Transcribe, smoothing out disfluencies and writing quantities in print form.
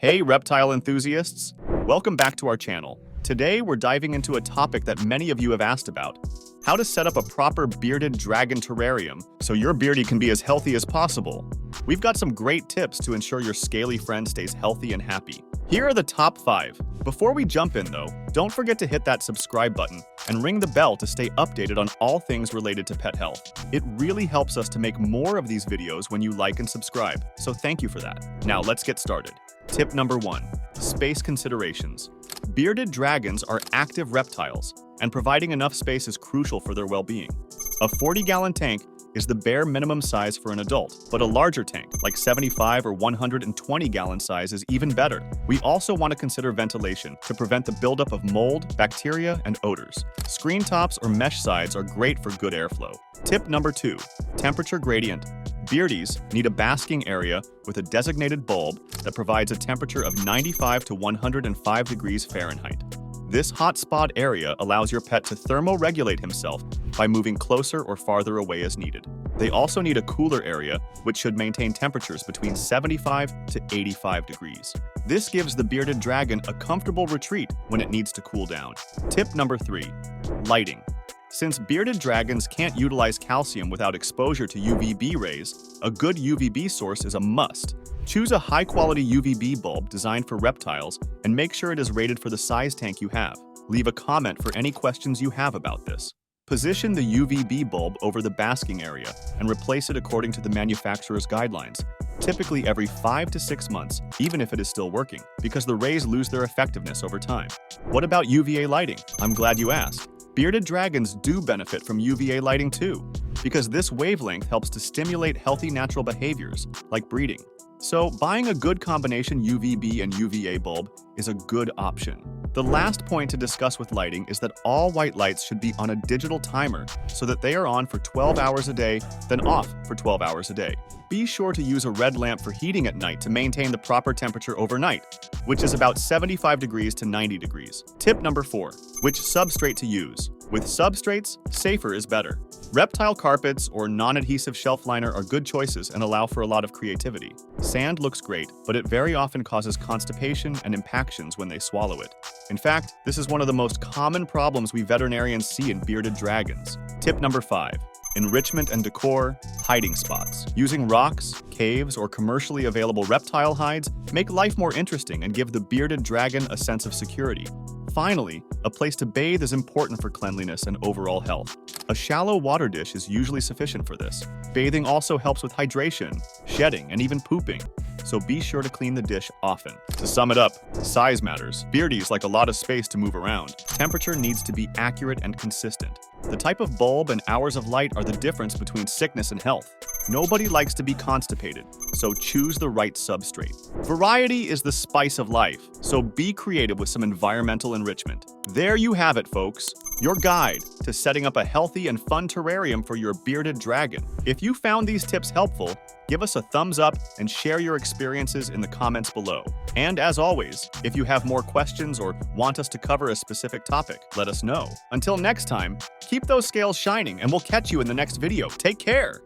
Hey reptile enthusiasts! Welcome back to our channel. Today we're diving into a topic that many of you have asked about: how to set up a proper bearded dragon terrarium so your beardie can be as healthy as possible. We've got some great tips to ensure your scaly friend stays healthy and happy. Here are the top 5. Before we jump in though, don't forget to hit that subscribe button and ring the bell to stay updated on all things related to pet health. It really helps us to make more of these videos when you like and subscribe, so thank you for that. Now let's get started. Tip number 1. Space considerations. Bearded dragons are active reptiles, and providing enough space is crucial for their well-being. A 40-gallon tank is the bare minimum size for an adult, but a larger tank, like 75 or 120-gallon size, is even better. We also want to consider ventilation to prevent the buildup of mold, bacteria, and odors. Screen tops or mesh sides are great for good airflow. Tip number 2. Temperature gradient. Beardies need a basking area with a designated bulb that provides a temperature of 95 to 105 degrees Fahrenheit. This hot spot area allows your pet to thermoregulate himself by moving closer or farther away as needed. They also need a cooler area, which should maintain temperatures between 75 to 85 degrees. This gives the bearded dragon a comfortable retreat when it needs to cool down. Tip number 3. Lighting. Since bearded dragons can't utilize calcium without exposure to UVB rays, a good UVB source is a must. Choose a high-quality UVB bulb designed for reptiles and make sure it is rated for the size tank you have. Leave a comment for any questions you have about this. Position the UVB bulb over the basking area and replace it according to the manufacturer's guidelines, typically every 5 to 6 months, even if it is still working, because the rays lose their effectiveness over time. What about UVA lighting? I'm glad you asked. Bearded dragons do benefit from UVA lighting too, because this wavelength helps to stimulate healthy natural behaviors, like breeding. So buying a good combination UVB and UVA bulb is a good option. The last point to discuss with lighting is that all white lights should be on a digital timer so that they are on for 12 hours a day, then off for 12 hours a day. Be sure to use a red lamp for heating at night to maintain the proper temperature overnight, which is about 75 degrees to 90 degrees. Tip number 4. Which substrate to use? With substrates, safer is better. Reptile carpets or non-adhesive shelf liner are good choices and allow for a lot of creativity. Sand looks great, but it very often causes constipation and impactions when they swallow it. In fact, this is one of the most common problems we veterinarians see in bearded dragons. Tip number 5. Enrichment and decor, hiding spots. Using rocks, caves, or commercially available reptile hides make life more interesting and give the bearded dragon a sense of security. Finally, a place to bathe is important for cleanliness and overall health. A shallow water dish is usually sufficient for this. Bathing also helps with hydration, shedding, and even pooping, so be sure to clean the dish often. To sum it up, size matters. Beardies like a lot of space to move around. Temperature needs to be accurate and consistent. The type of bulb and hours of light are the difference between sickness and health. Nobody likes to be constipated, so choose the right substrate. Variety is the spice of life, so be creative with some environmental enrichment. There you have it, folks. Your guide to setting up a healthy and fun terrarium for your bearded dragon. If you found these tips helpful, give us a thumbs up and share your experiences in the comments below. And as always, if you have more questions or want us to cover a specific topic, let us know. Until next time, keep those scales shining and we'll catch you in the next video. Take care!